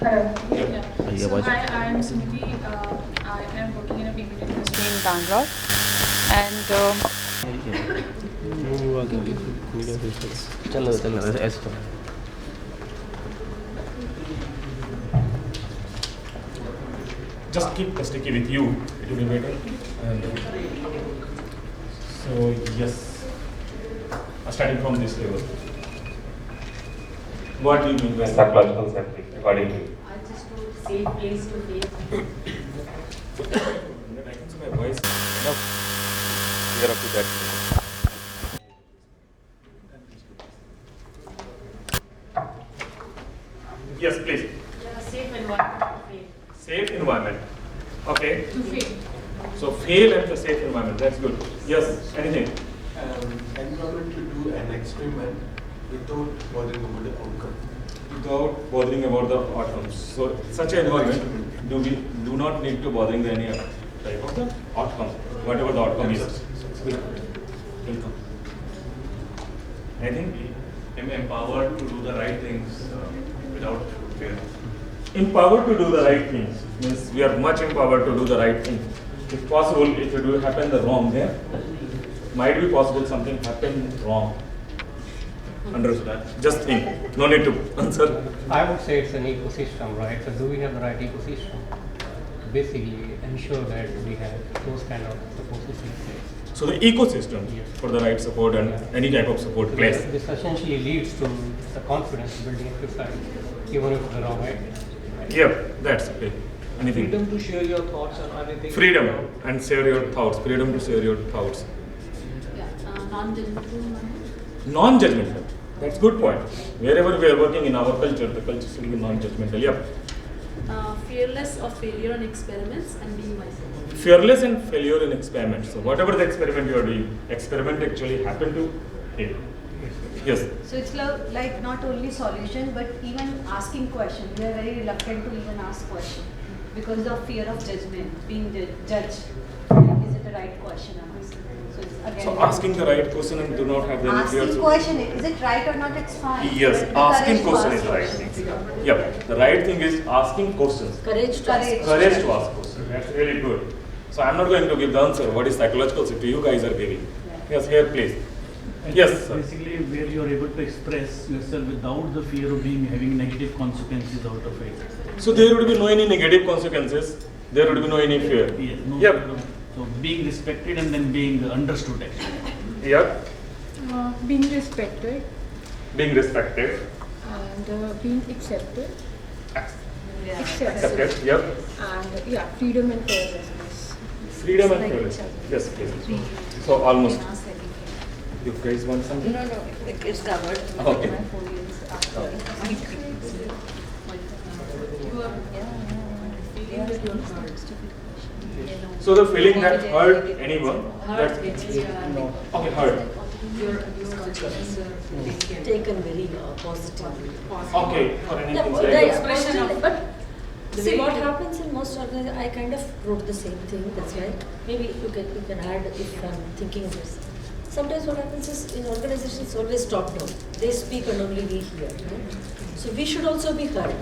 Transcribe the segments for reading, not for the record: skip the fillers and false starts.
Hello. Yeah. So hi, I am Smriti. I am working in a payment industry in Bangalore, and चलो चलो ऐसे चलो just keep the sticky with you, it will be better. And so yes, starting from this level. What do you mean by psychological sampling according to you? I just want safe place to be. I can see my voice enough clear up to that. Yes, please. Yeah, safe environment to fail. Safe environment. Okay. to fail. So fail at the safe environment. That's good. Yes. Anything? Environment to do an experiment without bothering about the outcome. Without bothering about the outcomes. So such an environment, do not need to bothering any type of the outcome, whatever the outcome is. Welcome. Anything? I'm empowered to do the right things without fear. Empowered to do the right things means we are much empowered to do the right thing. If possible, if it will happen the wrong, then might be possible something happen wrong. Understood? Just think. No need to answer. I would say it's an ecosystem, right? So do we have the right ecosystem? Basically, ensure that we have those kind of support systems in place. So the ecosystem Yes. for the right support and any type of support So place. this essentially leads to the confidence building exercise, even if it's the wrong way. Yep, that's okay. Anything? Freedom to share your thoughts on anything. Freedom and share your thoughts. Freedom to share your thoughts. Yeah, non-judgmental. Non-judgmental. That's good point. Wherever we are working in our culture, the culture should be non-judgmental. Yep. Fearless of failure on experiments and being myself. Fearless and failure in experiments. So whatever the experiment you are doing, experiment actually happen to fail. Yes. So it's like not only solution but even asking question. We are very reluctant to even ask question because of fear of judgment, being judged. Is it the right question or not? So it's again. So asking the right question and do not have the asking question, is it right or not? It's fine. Yes, But the asking courage to question ask is the right questions. thing. Yep. The right thing is asking questions. Courage to ask. Courage to ask questions. That's really good. So I'm not going to give the answer. What is psychological safety? You guys are giving. Yes, here please. Yes, sir. Basically, where you are able to express yourself without the fear of being having negative consequences out of it. So there would be no any negative consequences. There would be no any fear. Yes, no Yep. fear of- So being respected and then being understood actually. Yep. Being respected Being respected. and being accepted, Accepted. Yep. and yeah, freedom and fearlessness. Freedom and fearless. Yes, please. So almost. You guys want something? No, it's covered. Okay. So the feeling that hurt anyone. That's okay. Hurt. Taken very positively. Okay. For anything Yeah, like the that. expression of, but see what happens in most organizations. I kind of wrote the same thing. That's why maybe you can add if I'm thinking this. Sometimes what happens is in organizations always top down. They speak and only we hear. Right? So we should also be heard.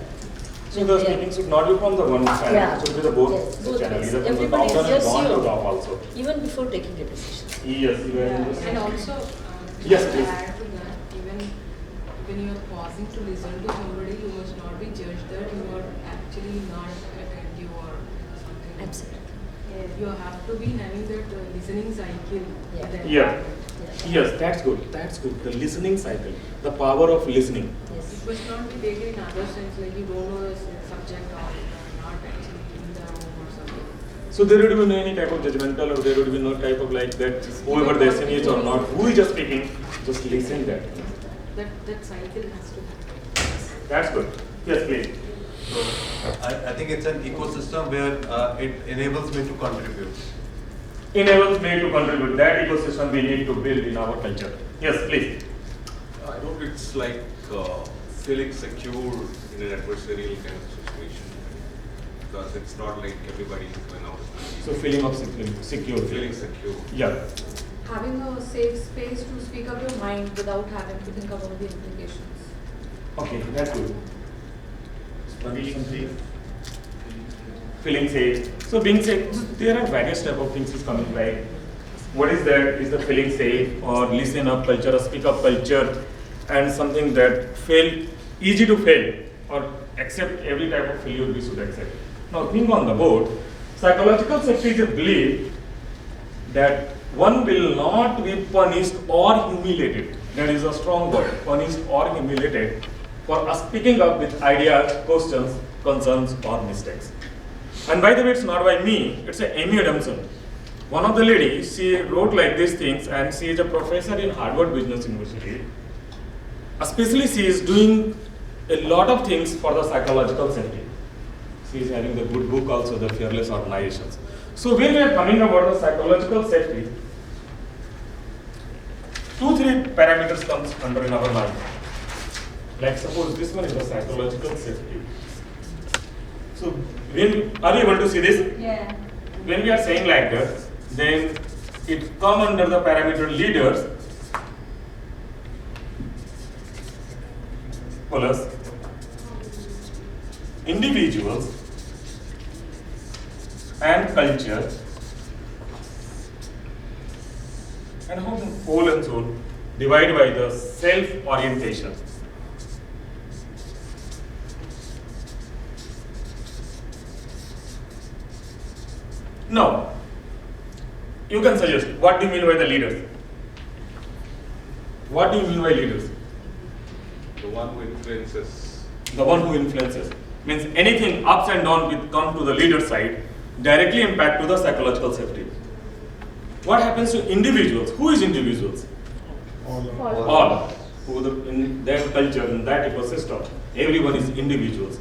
So the speaking should not be from the one channel. Yeah. It should be the both Yes, both channel. ways. Either from the Everybody top down and hears down to you. top also. Even before taking a decision. Yes. You are in this. And also, Yes, to please. add to that, even when you are pausing to listen to somebody, you must not be judged that you are actually not attentive or something. Absolutely. You have to be having that listening cycle. Yeah. That- Yeah. Yes, that's good. That's good. The listening cycle, the power of listening. Yes. It must not be taken in other sense, like you don't know the subject or you are not actually in the room or something. So there would be no any type of judgmental or there would be no type of like that whoever the SME is or not, who is just speaking, just listen that. That cycle has to happen. That's good. Yes, please. I think it's an ecosystem where it enables me to contribute. Enables me to contribute. That ecosystem we need to build in our culture. Yes, please. I don't think it's like feeling secure in an adversarial kind of situation. Because it's not like everybody is going out. So feeling of secure. Feeling secure. Yeah. Having a safe space to speak up your mind without having to think about the implications. Okay, that's good. Feeling safe. So being safe, there are various type of things is coming, like what is that? Is the feeling safe or listen up culture or speak up culture, and something that fail, easy to fail or accept every type of failure we should accept. Now think on the board, psychological safety is a belief that one will not be punished or humiliated. That is a strong word, punished or humiliated for speaking up with ideas, questions, concerns or mistakes. And by the way, it's not by me, it's a Amy Adamson. One of the ladies, she wrote like these things, and she is a professor in Harvard Business University. Especially she is doing a lot of things for the psychological safety. She is having the good book also, the Fearless Organizations. So when we are coming about the psychological safety, 2-3 parameters comes under in our mind. Like suppose this one is the psychological safety. So are you able to see this? Yeah. When we are saying like that, then it come under the parameter leaders plus individuals and culture, and how the whole and soul divided by the self-orientation. Now, you can suggest, what do you mean by the leaders? What do you mean by leaders? The one who influences. The one who influences. Means anything ups and downs will come to the leader side, directly impact to the psychological safety. What happens to individuals? Who is individuals? All. In that culture, in that ecosystem, everyone is individuals.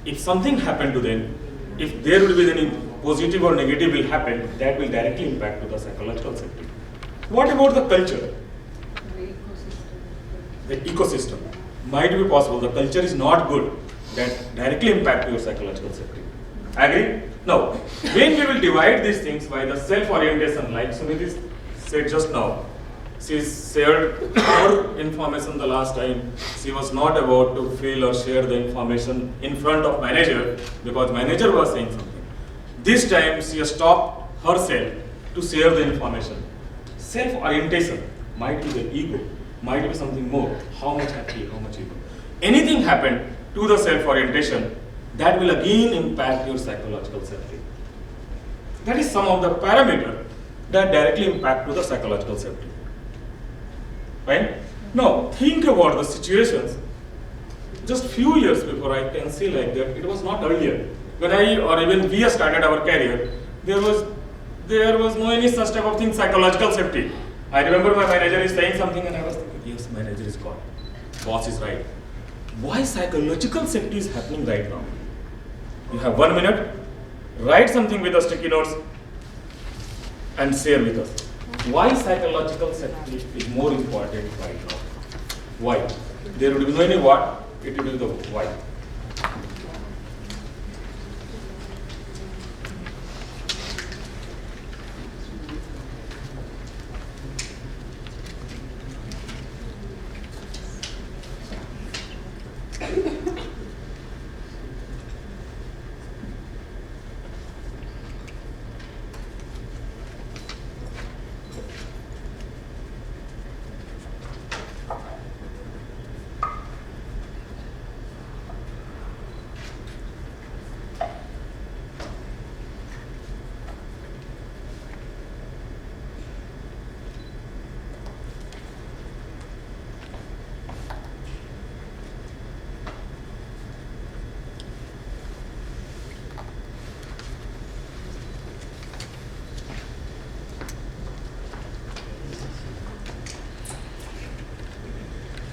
If something happened to them, if there will be any positive or negative will happen, that will directly impact to the psychological safety. What about the culture? The ecosystem. Might be possible, the culture is not good, that directly impact your psychological safety. Agree? Now, when we will divide these things by the self-orientation, like Suniti said just now, she shared more information the last time. She was not about to fill or share the information in front of manager because manager was saying something. This time she stopped herself to share the information. Self-orientation might be the ego, might be something more. How much happy, how much ego. Anything happened to the self-orientation, that will again impact your psychological safety. That is some of the parameters that directly impact to the psychological safety. Fine? Now, think about the situations. Just few years before I can see like that, it was not earlier. When I or even we started our career, there was no any such type of thing, psychological safety. I remember my manager is saying something and I was thinking, yes, manager is gone. Boss is right. Why psychological safety is happening right now? You have 1 minute, write something with the sticky notes and share with us. Why psychological safety is more important right now? Why? There would be no any what, it will be the why.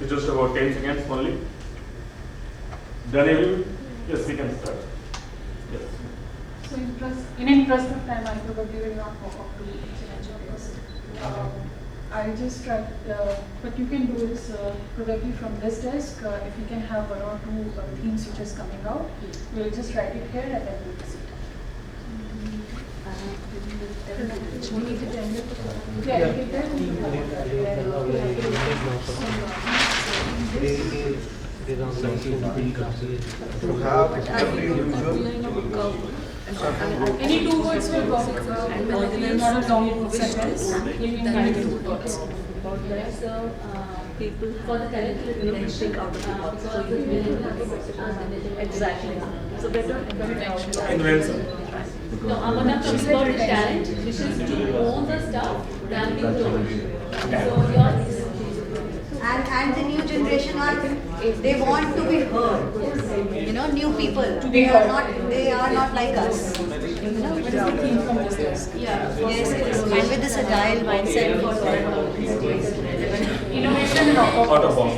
Just about 10 seconds only. Done everything? Yes, we can start. Yes. So in interest of time, I probably will not walk up to each and every place. I just tried, what you can do is probably from this desk, if you can have 1 or 2 themes which is coming out, we'll just write it here and then we'll see. To have every individual. Any two words will work. Not a long sentence. You can kind of two words. People for the character you know, think out of the box. So you exactly. So better Invention. No, Amana comes about the talent, which is to own the stuff than being told. So your And the new generation are, they want to be heard. You know, new people. They are not like us. What is the theme from this desk? Yes, yes. And with this agile mindset for Innovation and Out of box.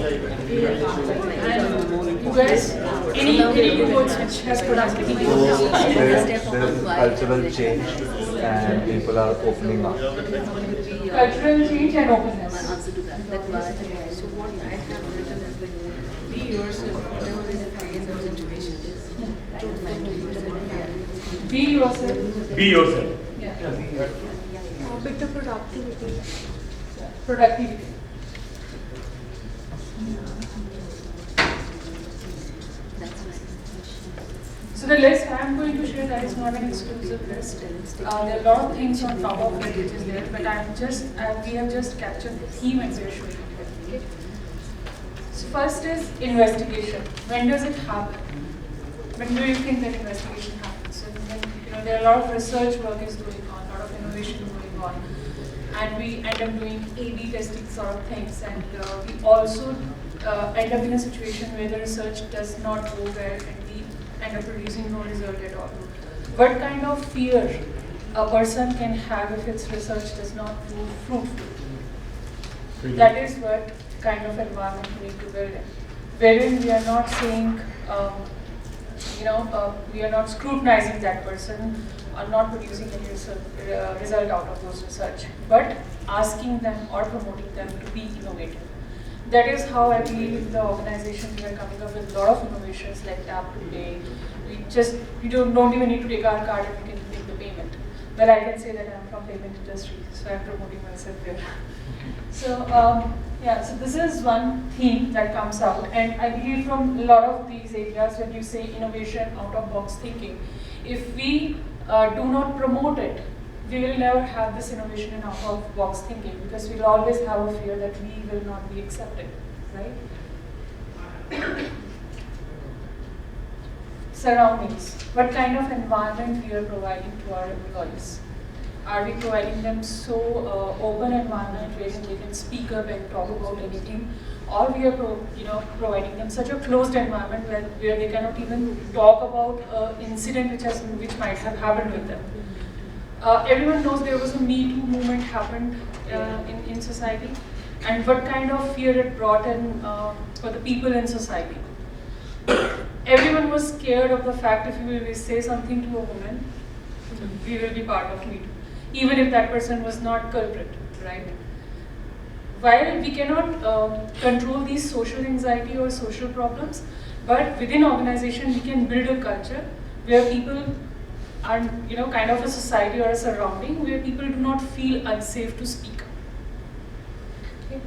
And you guys, any two words which has productivity? There's cultural change and people are opening up. Cultural change and openness. So what I have written is like, be yourself, whatever is the phase or situation is. Be yourself. Be yourself. Yeah. better productivity. Productivity. So the list I am going to share, that is not an exclusive list. There are a lot of things on top of it which is there, but we have just captured the theme and we are showing it. Okay? So first is investigation. When does it happen? When do you think that investigation happens? So when, there are a lot of research work is going on, a lot of innovation going on, and we end up doing A/B testing sort of things, and we also end up in a situation where the research does not go well and we end up producing no result at all. What kind of fear a person can have if its research does not prove fruitful? That is what kind of environment we need to build in, wherein we are not saying, we are not scrutinizing that person or not producing any result out of those research, but asking them or promoting them to be innovative. That is how I believe in the organization we are coming up with a lot of innovations like Tap to Pay. We don't even need to take our card and we can make the payment. Well, I can say that I'm from payment industry, so I'm promoting myself there. So so this is one theme that comes out, and I believe from a lot of these areas when you say innovation, out of box thinking, if we do not promote it, we will never have this innovation and out of box thinking, because we'll always have a fear that we will not be accepted, right? Surroundings. What kind of environment we are providing to our employees? Are we providing them so open environment where they can speak up and talk about anything, or we are providing them such a closed environment where they cannot even talk about an incident which might have happened with them? Everyone knows there was a Me Too movement happened in society, and what kind of fear it brought in for the people in society. Everyone was scared of the fact if we will say something to a woman, we will be part of Me Too, even if that person was not culprit, right? While we cannot control these social anxiety or social problems, but within organization we can build a culture where people are, kind of a society or a surrounding where people do not feel unsafe to speak. Okay.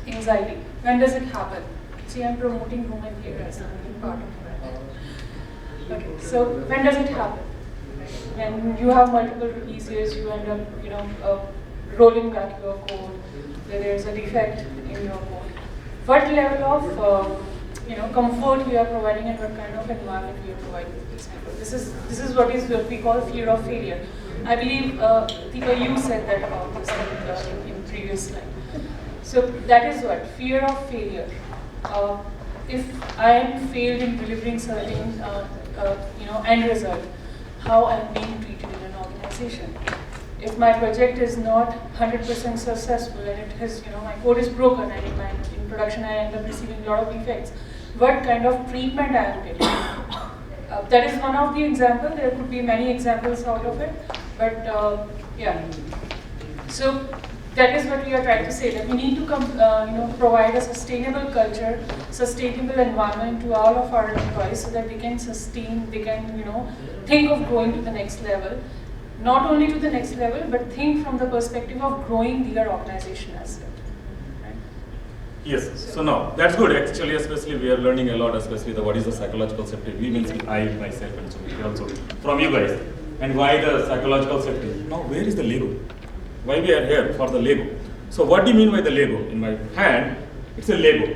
Anxiety. When does it happen? See, I'm promoting women here as a part of it. Okay. So when does it happen? When you have multiple release years, you end up, rolling back your code where there's a defect in your code. What level of comfort we are providing and what kind of environment we are providing with these people. This is what we call fear of failure. I believe, Tika, you said that about this in previous slide. So that is what, fear of failure. If I am failed in delivering certain, end result, how I am being treated in an organization. If my project is not 100% successful and it has, my code is broken and in production I end up receiving a lot of defects, what kind of treatment I am getting? That is one of the examples. There could be many examples out of it, but yeah. So that is what we are trying to say, that we need to provide a sustainable culture, sustainable environment to all of our employees so that they can sustain, they can think of going to the next level. Not only to the next level, but think from the perspective of growing their organization as well. Right? Yes, so now that's good actually, especially we are learning a lot, especially the what is the psychological safety. We means I myself and so also from you guys. And why the psychological safety? Now where is the Lego? Why we are here for the Lego? So what do you mean by the Lego? In my hand, it's a Lego.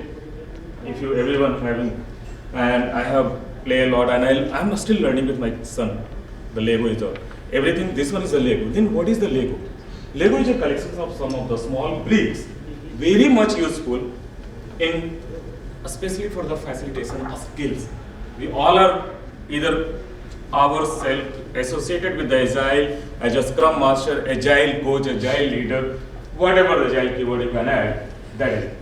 If you everyone having, and I have play a lot, and I'm still learning with my son. The Lego is everything. This one is a Lego. Then what is the Lego? Lego is a collection of some of the small bricks, very much useful in, especially for the facilitation of skills. We all are either ourselves associated with the Agile as a Scrum Master, Agile Coach, Agile Leader, whatever the Agile keyword you can add, that is.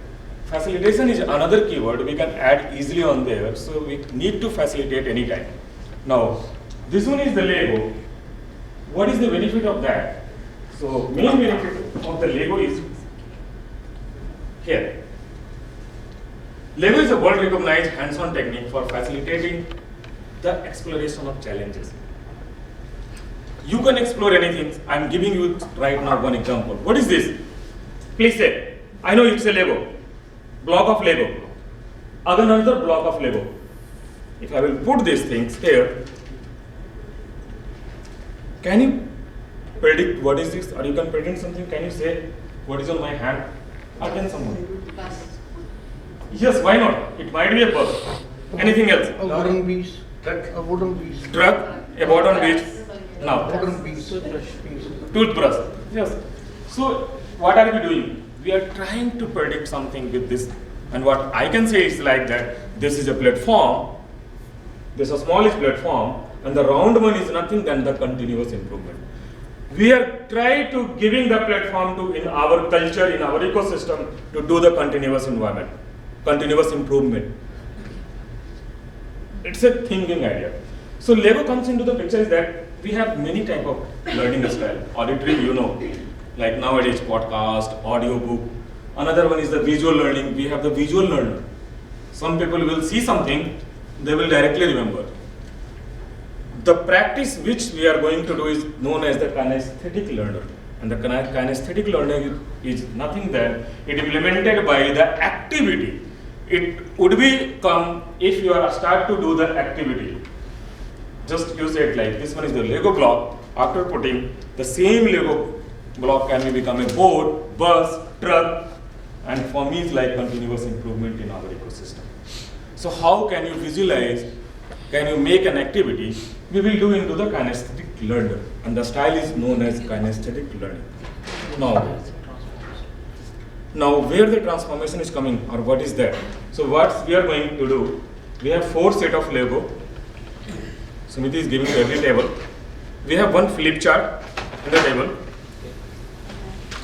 Facilitation is another keyword we can add easily on there, so we need to facilitate anytime. Now, this one is the Lego. What is the benefit of that? So, main benefit of the Lego is here. Lego is a world recognized hands-on technique for facilitating the exploration of challenges. You can explore anything. I am giving you right now one example. What is this? Please say, I know it's a Lego. Block of Lego. Another block of Lego. If I will put these things here, can you predict what is this? Or you can predict something? Can you say what is on my hand? Or can someone? Yes, why not? It might be a bus. Anything else? A wooden piece. A wooden piece. Truck, a wooden piece. Now, Wooden piece. toothbrush. Yes. So, what are we doing? We are trying to predict something with this. And what I can say is like that, this is a platform, this is a smallish platform, and the round one is nothing than the continuous improvement. We are trying to giving the platform to, in our culture, in our ecosystem, to do the continuous environment, continuous improvement. It's a thinking idea. So Lego comes into the picture is that we have many type of learning style. Auditory, you know, like nowadays podcast, audio book. Another one is the visual learning. We have the visual learner. Some people will see something, they will directly remember. The practice which we are going to do is known as the kinesthetic learner. And the kinesthetic learner is nothing than it implemented by the activity. It would become if you are start to do the activity. Just use it like this one is the Lego block. After putting the same Lego block can become a board, bus, truck, and for me it's like continuous improvement in our ecosystem. So how can you visualize, can you make an activity? We will do into the kinesthetic learner, and the style is known as kinesthetic learning. Now where the transformation is coming or what is that? So what we are going to do, we have 4 sets of Lego. Sumiti is giving to every table. We have one flip chart in the table.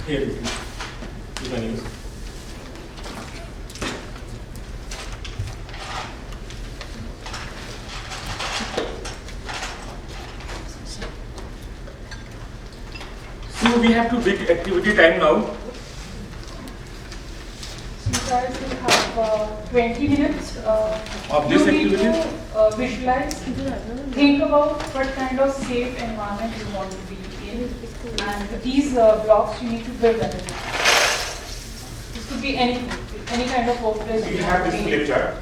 Here it is. You can use. So we have to big activity time now. You guys will have 20 minutes. Of this you need activity? to visualize, think about what kind of safe environment you want to be in. And these blocks you need to build them. This could be anything, any kind of workplace. We have this flip chart.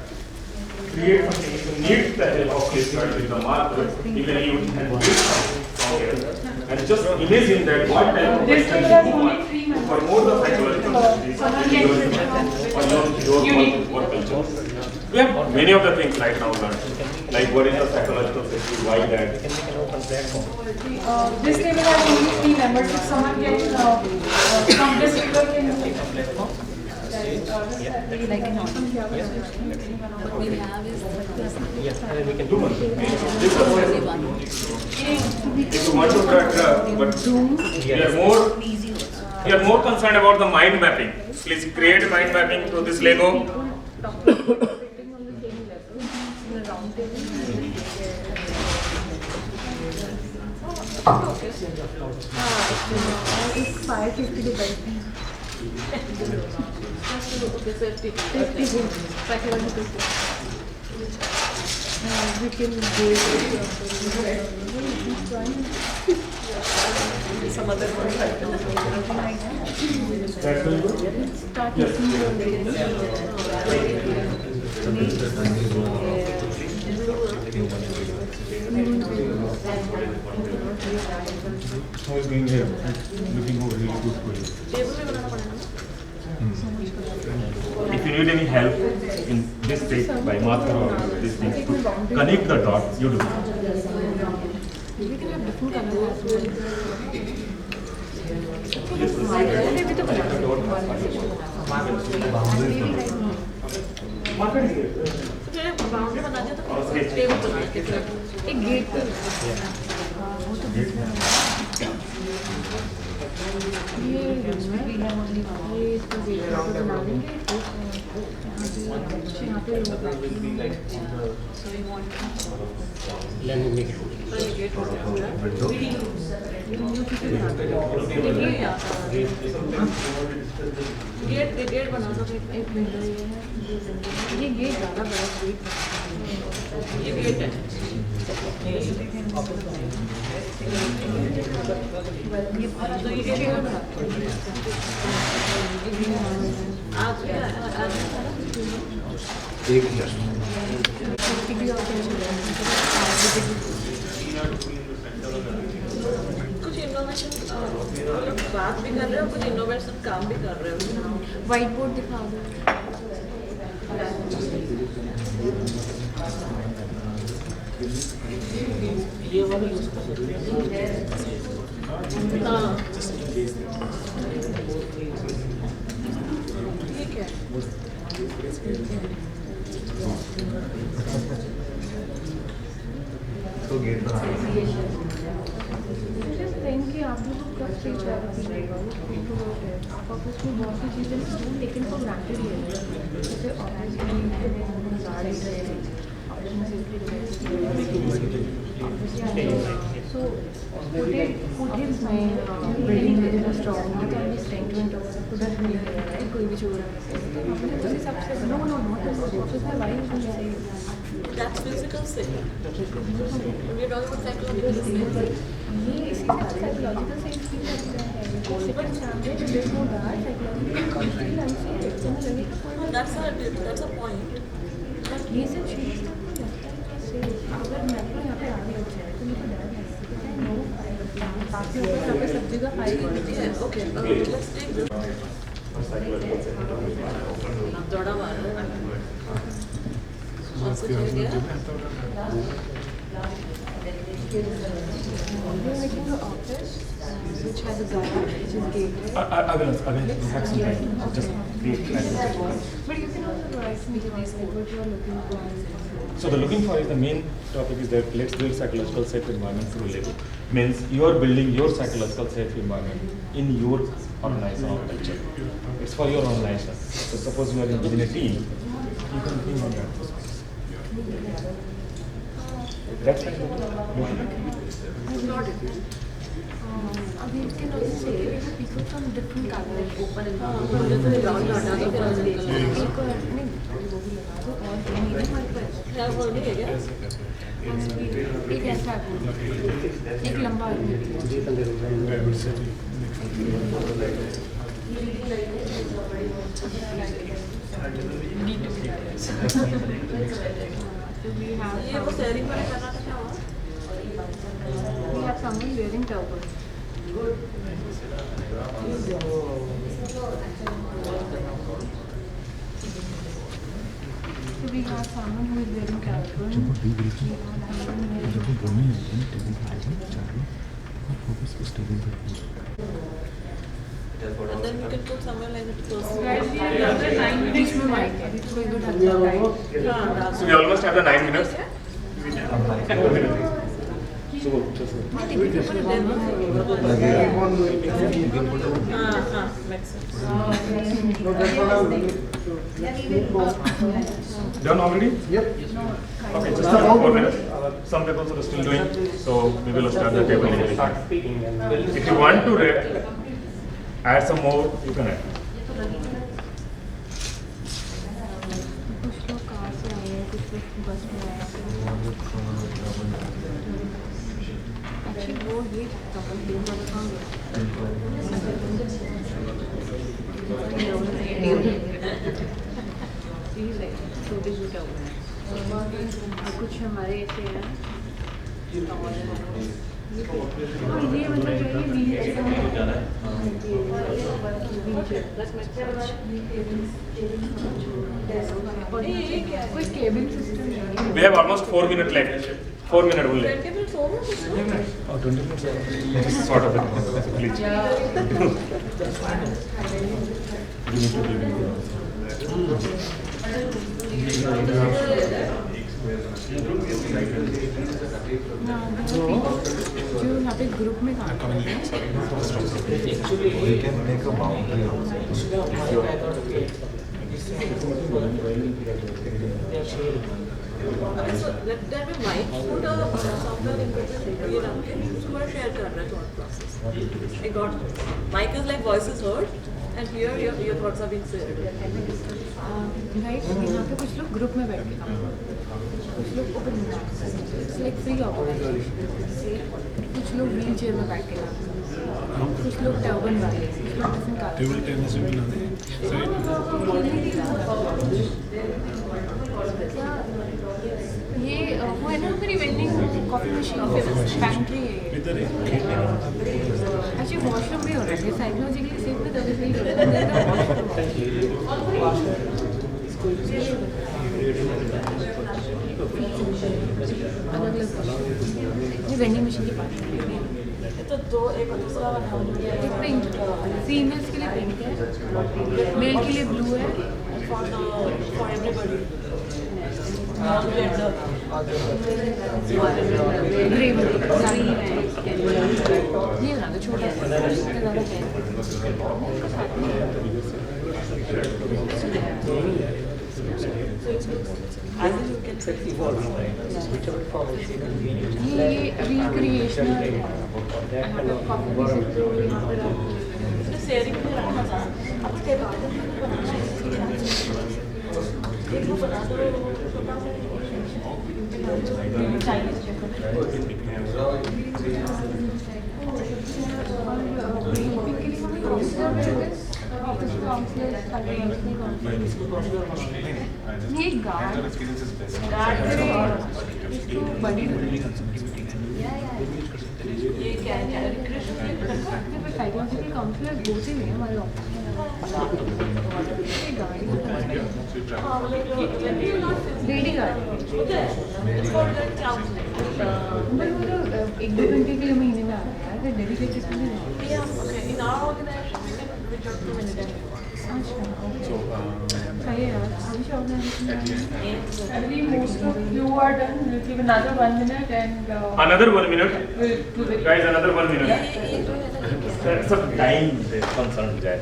Create something. You need the help of flip chart with the marker. You can use and build something. And just imagine that what type of This table has only 3 members. for more the psychological Someone can switch from your work culture. We have many of the things right now learned. Like what is the psychological safety, why that. This table has only 3 members. If someone can, from this table can We have is We can do one. If you want to track, but we are more concerned about the mind mapping. Please create mind mapping through this Lego. It's 550 divided. safety. Psychological safety. We can do it. Some other one. Start will go? Start Yes. How is going here? Looking over really good for you. If you need any help in this state by marker or this thing, to connect the dot, you do. We can have different colors as well. Boundary बना दिया तो फिर table बना के फिर एक gate पे ये इसको गेट पे बना देंगे यहाँ पे गेट बना दो एक विंडो ये गेट ज़्यादा बड़ा गेट ये गेट है कुछ इनोवेशन बात भी कर रहे हो, कुछ इनोवेशन काम भी कर रहे हो. व्हाइट बोर्ड दिखा दो. ये वाला यूज कर सकते हैं. हाँ ठीक है. तो गेट बना कि आप लोग को कब स्टेज आप ऑफिस में बहुत सी चीज़ें लेकिन तो ग्रांटेड ही है. जैसे office so put his name building with a strong he can be staying to that really right कोई भी छोड़ उसी हिसाब से no not office में why you say that's physical thing. We're talking about psychological thing. ये इसी psychological से फील करते हैं सेकंड सामने जो देख लो दैट साइकोलॉजिकल फील आई से इतना लगेगा कोई That's a point. बट ये सब चीज़ तो मुझे लगता है कैसे अगर मैं तो यहाँ पे आ रही होती है तो मुझे डर है नो बाकी ऊपर यहाँ पे सब जगह फाइल होती है. Okay, let's take this. दौड़ा मारो. और कुछ हो गया? We're making the office which has a garage which is gated. I will have some time. Just create But you can also write me what you are looking for. So the looking for is the main topic is that let's build psychological safe environment through labor. Means you are building your psychological safe environment in your organization or culture. It's for your organization. So suppose you are in a team, you can think on that. That's right. Not it. You can also say people from different colors open and एक ऐसा एक लंबा ये वो sharing पर करना था क्या हुआ? We have someone wearing turban. So we have someone who is wearing turban. And then you can put somewhere like that close. बीच में mic है, कोई भी ढलता है. So we almost have the 9 minutes. So just Makes sense. done already? Yep. Okay, just about 4 minutes. Some people are still doing, so we will start the table immediately. If you want to add some more, you can add. कुछ लोग car से आए हैं, कुछ Actually, वो ये couple plane वाला कहाँ गया? छोटे छोटा हुआ है और कुछ हमारे ऐसे हैं ये मतलब जो ये कोई केबिन सिस्टम नहीं है. We have almost 4 minutes left. 4 minutes only. 20 minutes over? Oh, 20 minutes. Just sort of it. Please. जो यहाँ पे ग्रुप में काम करते हैं We can make a boundary also. So let them be mic, put a software interface ये डाल के उसको share कर रहा है thought process. I got it. Mic is like voice is heard and here your thoughts are being shared. Right. यहाँ पे कुछ लोग ग्रुप में बैठ के काम करते हैं, कुछ लोग ओपन में काम करते हैं, इट्स लाइक फ्री ऑर्गेनाइजेशन. कुछ लोग व्हील चेयर में बैठ के काम करते हैं, कुछ लोग टर्बन वाले, कुछ लोग डिफरेंट काम टेबल टेनिस भी बना दें. ये वो है ना मेरी वेंडिंग कॉफी मशीन फैक्ट्री है. एक्चुअली वॉशरूम भी हो रहा है साइकोलॉजिकली सेफ में तभी सही हो रहा अलग अलग ये वेंडिंग मशीन के पास तो दो एक दूसरा वाला एक पिंक फीमेल्स के लिए पिंक है, मेल के लिए ब्लू है for everybody. ग्रे में ये बना दो छोटा सा ज़्यादा है. ये रिक्रिएशनल शेयरिंग में रखना था उसके बाद एक वो बना दो चाइनीज ये गार्ड बड़ी ये क्या है साइकोलॉजिकल काउंसलर बोलते हुए हमारे ऑफिस में ये गाड़ी लेडी गाड़ी बट वो तो 1-2 घंटे के लिए महीने में आ रहा है डेडिकेटेड के लिए in our organization we can reach out to many times. सही है यार. अभी organisation I believe most of you are done. We'll give another 1 minute and Another 1 minute. we'll do the Guys, another 1 minute. Some time concern जाए.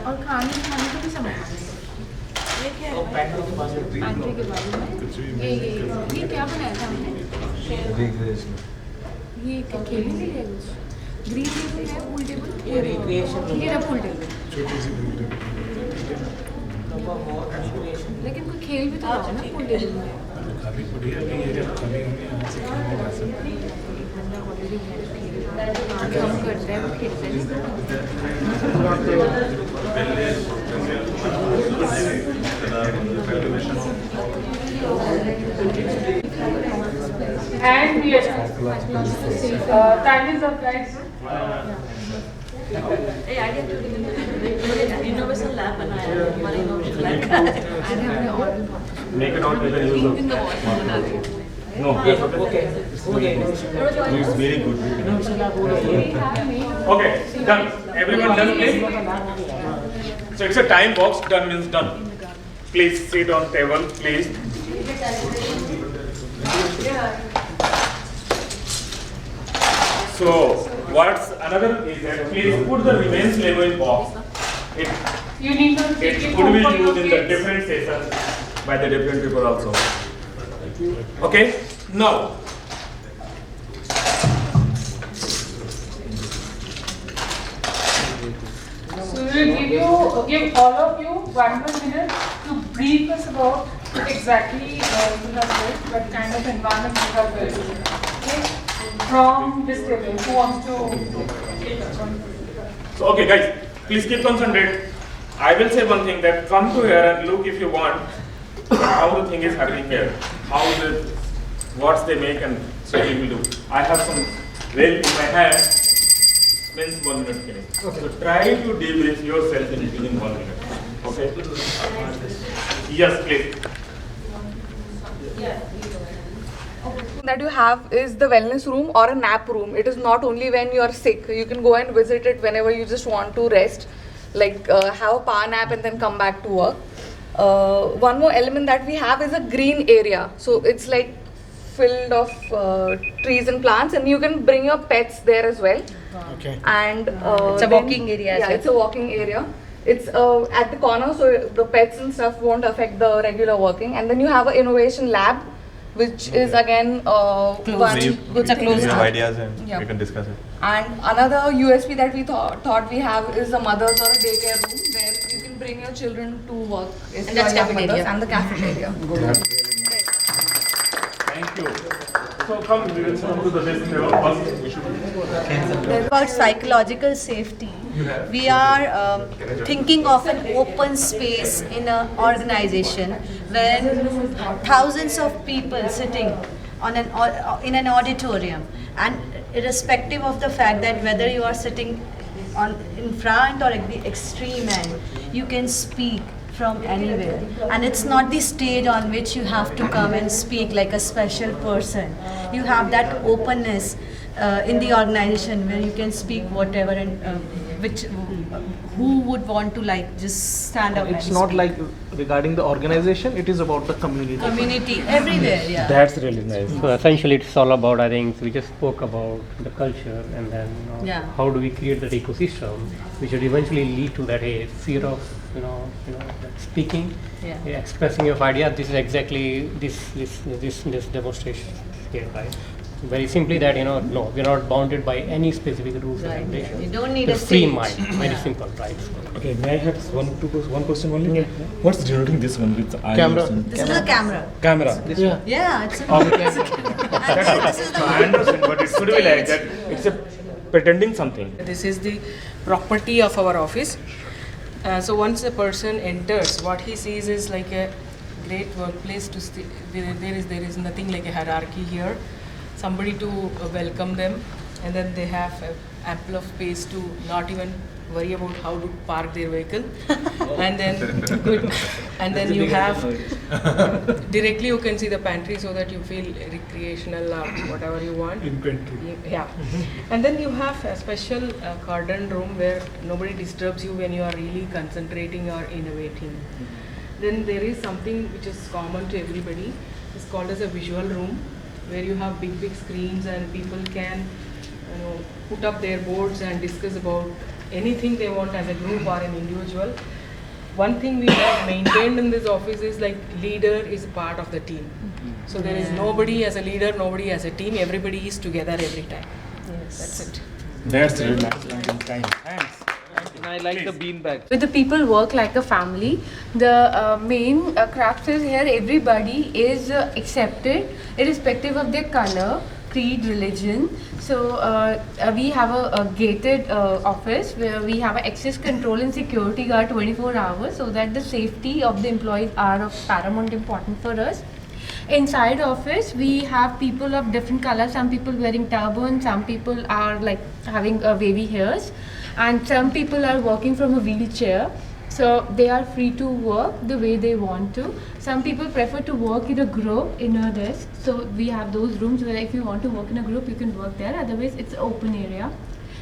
और खाने का भी समय ये क्या है? पैंट्री के बारे में ये क्या बनाया था हमने? ये खेलने के लिए कुछ ग्रीन टेबल है, पूल टेबल, ये रिक्रिएशन, ये रहा पूल टेबल, छोटी सी पूल टेबल. लेकिन कोई खेल भी तो रहा है ना पूल टेबल में. काफी बढ़िया भी है, कभी हमें यहाँ से खेलने जा सकते हैं. हम करते हैं वो खेलते हैं. and we are time is up, guys. Hey, I get to innovation lab बनाया है हमारे innovation lab. Make it out with the use of. No, that's okay. It's very good. Okay, done. Everyone done, please. So it's a time box. Done means done. Please sit on table, please. So what's another is that please put the remains label in box. You need to It could be used in the different sessions by the different people also. Okay, now. So we will give all of you 1 minute to brief us about exactly you have built, what kind of environment you have built. Okay? From this table, who wants to take us on? So, okay guys, please keep concentrated. I will say one thing, that come to here and look if you want how the thing is happening here, how the what they make, and so we will do. I have some well in my hand, means 1 minute finish. Okay. So try to debrief yourself in within 1 minute. Okay? Yes, please. That you have is the wellness room or a nap room. It is not only when you are sick. You can go and visit it whenever you just want to rest, like have a power nap and then come back to work. One more element that we have is a green area. So it's like filled of trees and plants, and you can bring your pets there as well. Okay. And it's a walking area. Yeah, it's a walking area. It's at the corner, so the pets and stuff won't affect the regular working. And then you have an innovation lab, which is again It's a closed lab. ideas and Yeah. we can discuss it. And another USP that we thought we have is a mother's or a daycare room where you can bring your children to work. If And you that's are young cafeteria. mothers, and the cafeteria. Thank you. So come, we will come to the basic level. About psychological safety, we are thinking of an open space in an organization where thousands of people sitting on in an auditorium, and irrespective of the fact that whether you are sitting in front or at the extreme end, you can speak from anywhere, and it's not the stage on which you have to come and speak like a special person. You have that openness in the organization where you can speak whatever, and who would want to like just stand up It's and not speak. like regarding the organization, it is about the community. Community everywhere, yeah. That's really nice. So essentially, it's all about, I think, we just spoke about the culture, and then Yeah. how do we create that ecosystem, which would eventually lead to that fear of that speaking, Yeah. expressing your idea. This is exactly this demonstration here, right? Very simply that no, we're not bounded by any specific rules and Right. regulations. You don't need The a free stage. mind, very Yeah. simple, right? Okay, may I have one question only? What's denoting this one with the eye? Camera. This is a camera. Camera. Yeah, it's a This is the I understand, but it should be like that. It's a pretending something. This is the property of our office. So once a person enters, what he sees is like a great workplace to stay. There is nothing like a hierarchy here. Somebody to welcome them, and then they have ample of space to not even worry about how to park their vehicle. And then you have directly you can see the pantry so that you feel recreational or whatever you want. Yeah. And then you have a special garden room where nobody disturbs you when you are really concentrating or innovating. Then there is something which is common to everybody. It's called as a visual room, where you have big screens and people can put up their boards and discuss about anything they want as a group or an individual. One thing we have maintained in this office is like leader is part of the team. So there is nobody as a leader, nobody as a team, everybody is together every time. Yes. That's it. That's really nice. Thanks. And I like the bean bag. With the people work like a family. The main craft is here everybody is accepted irrespective of their color, creed, religion. So we have a gated office where we have access control and security guard 24 hours, so that the safety of the employees are of paramount importance for us. Inside office we have people of different colors, some people wearing turban, some people are like having wavy hairs, and some people are working from a wheelchair. So they are free to work the way they want to. Some people prefer to work in a group in a desk. So we have those rooms where if you want to work in a group, you can work there. Otherwise, it's an open area.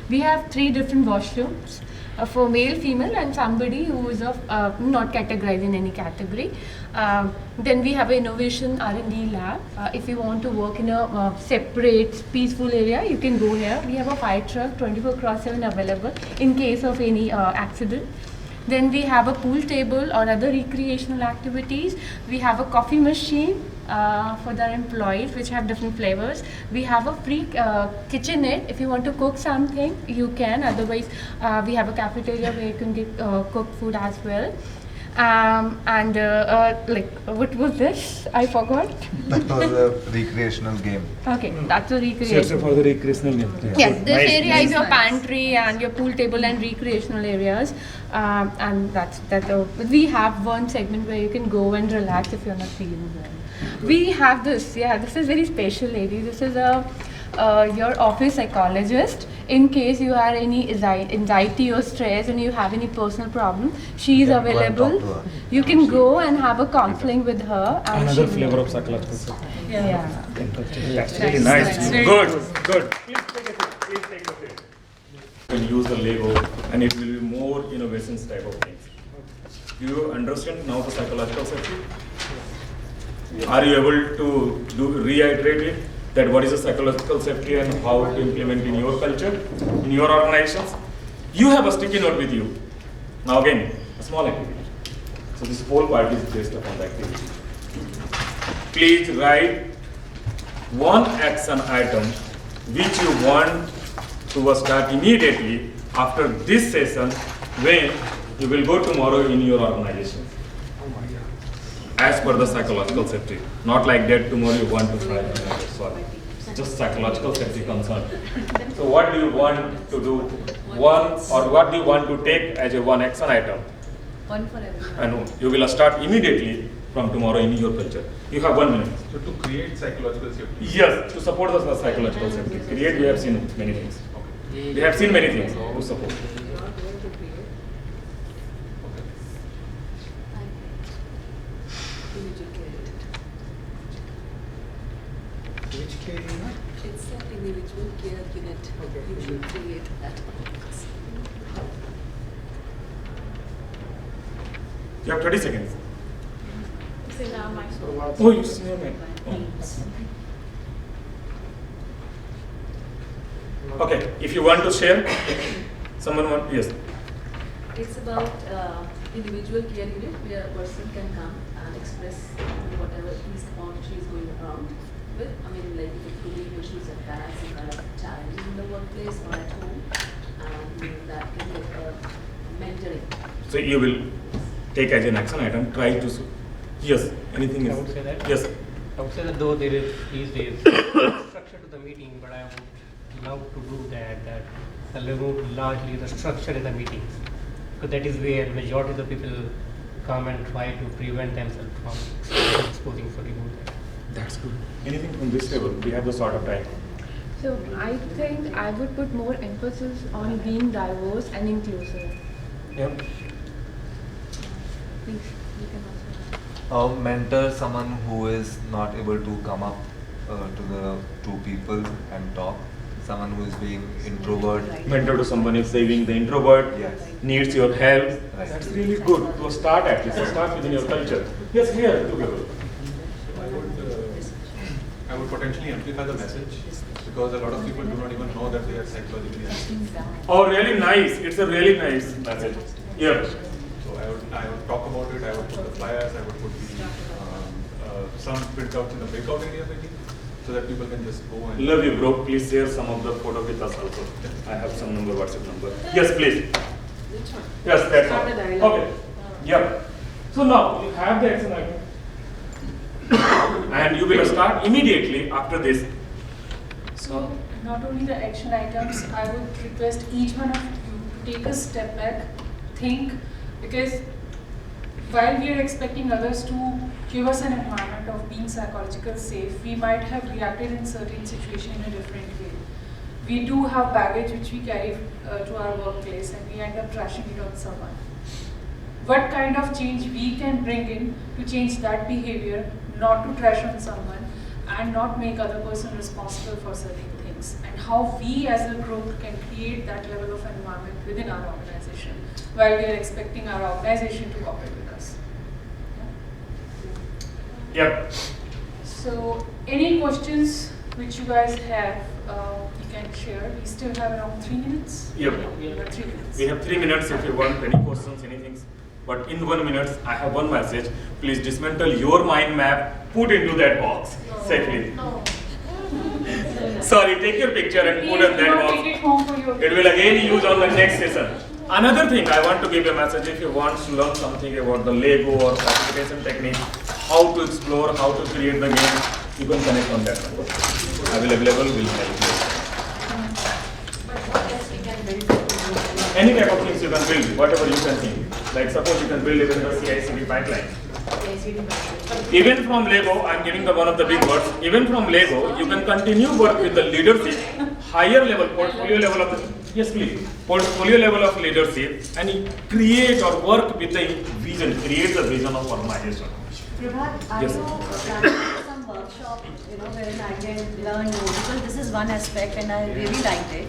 We have 3 different washrooms for male, female, and somebody who is of not categorized in any category. Then we have an innovation R&D lab. If you want to work in a separate, peaceful area, you can go here. We have a fire truck 24/7 available in case of any accident. Then we have a pool table or other recreational activities. We have a coffee machine for the employees, which have different flavors. We have a free kitchenette. If you want to cook something, you can. Otherwise, we have a cafeteria where you can get cooked food as well. Like, what was this? I forgot. That was a recreational game. Okay, that's a recreation. Except for the recreational game. Yes, this Nice, area nice. is your pantry and your pool table and recreational areas, and that's that. We have one segment where you can go and relax if you're not feeling well. We have this. Yeah, this is very special, lady. This is your office psychologist. In case you have any anxiety or stress and you have any personal problem, she is You can go and available. talk to her. You can go and have a counseling with her. And Another she flavor will- of psychological support. Yeah. That's really nice. That's very Good, nice. good. Please take a seat. Please take a seat. You can use the Lego and it will be more innovations type of things. Do you understand now the psychological safety? Are you able to reiterate it? That what is the psychological safety and how to implement in your culture, in your organizations? You have a sticky note with you. Now again, a small activity. So this whole part is based upon the activity. Please write one action item which you want to start immediately after this session when you will go tomorrow in your organization. As per the psychological safety. Not like that tomorrow you want to try. Sorry. Just psychological safety concern. So what do you want to do? One, or what do you want to take as a one action item? One for everyone. And you will start immediately from tomorrow in your culture. You have 1 minute. So to create psychological safety. Yes, to support the psychological safety. Create, we have seen many things. We have seen many things to support. Which care unit? It's an individual care unit. You should create that. You have 30 seconds. Say now, my Oh, you see your name. Okay, if you want to share, someone want, yes. It's about individual care unit where a person can come and express whatever he's or she is going around with. I mean, like if it could be issues that has some kind of challenges in the workplace or at home, and that can be mentoring. So you will take as an action item, try to, yes, anything I else? would say that. Yes. I would say that though there is these days structure to the meeting, but I would love to do that remove largely the structure in the meetings. Because that is where majority of the people come and try to prevent themselves from exposing for remote. That's good. Anything from this table? We have the sort of time. So I think I would put more emphasis on being diverse and inclusive. Yeah. Please, you can also. Mentor someone who is not able to come up to the two people and talk. Someone who is being introvert. Mentor to someone is saving the introvert, Yes. needs your help. Right. That's really good to start at least. Start within your culture. Yes, here, two people. I would potentially amplify the message because a lot of people do not even know that they are psychologically unstable. Oh, really nice. It's a really nice message. Yeah. So I would talk about it. I would put the flyers. I would put the some printouts in the breakout area maybe, so that people can just go and. Love you, bro. Please share some of the photo with us also. I have some number, WhatsApp number. Yes, please. Which one? Yes, that's Start the all. dialogue. Okay. Yeah. So now you have the action item. And you will start immediately after this. So not only the action items, I would request each one of you to take a step back, think, because while we are expecting others to give us an environment of being psychological safe, we might have reacted in certain situation in a different way. We do have baggage which we carry to our workplace and we end up trashing it on someone. What kind of change we can bring in to change that behavior, not to trash on someone and not make other person responsible for certain things, and how we as a group can create that level of environment within our organization while we are expecting our organization to cooperate with us. Yep. So any questions which you guys have, you can share. We still have around 3 minutes. Yep. 3 minutes. We have 3 minutes if you want any questions, anything. But in 1 minute, I have one message. Please dismantle your mind map, put into that box safely. No. Sorry, take your picture and put Please in do that not box. take it home for your It will again use on the next session. Another thing I want to give a message, if you want to learn something about the Lego or classification technique, how to explore, how to create the game, you can connect on that number. I will available, will help you. Any type of things you can build, whatever you can think. Like suppose you can build even the CI/CD pipeline. Even from Lego, I'm giving the one of the big words, even from Lego, you can continue work with the leadership, higher level, portfolio level of, yes please, portfolio level of leadership, and you create or work with the vision, create the vision of organization. Prabhat, I Yes. know planning some workshop, wherein I can learn more, because this is one aspect and I really liked it.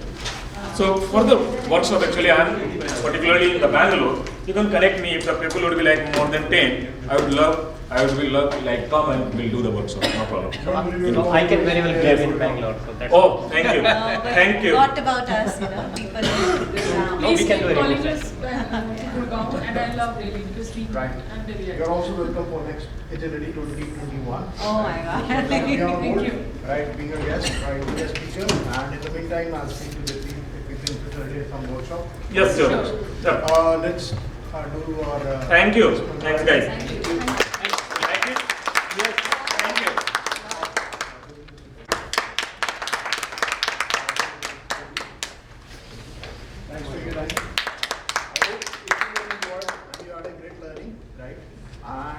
So for the workshop, actually, I am particularly in the Bangalore. You can connect me if the people would be like more than 10. I would love like come and we'll do the workshop. No problem. I can very well live in Bangalore, so that's. Oh, thank you, But thank you. What about us, people around? No, we Please can keep do it calling anytime. us Gurgaon, and I love really because I'm very You are also welcome for next Agility 2021. Oh my God. We are Thank both, you. right, being a guest, right, be a speaker, and in the meantime, I'll speak to the team if we can facilitate some workshop. Yes, sure. Sure. Let's do our. Thank you. Thanks, guys. We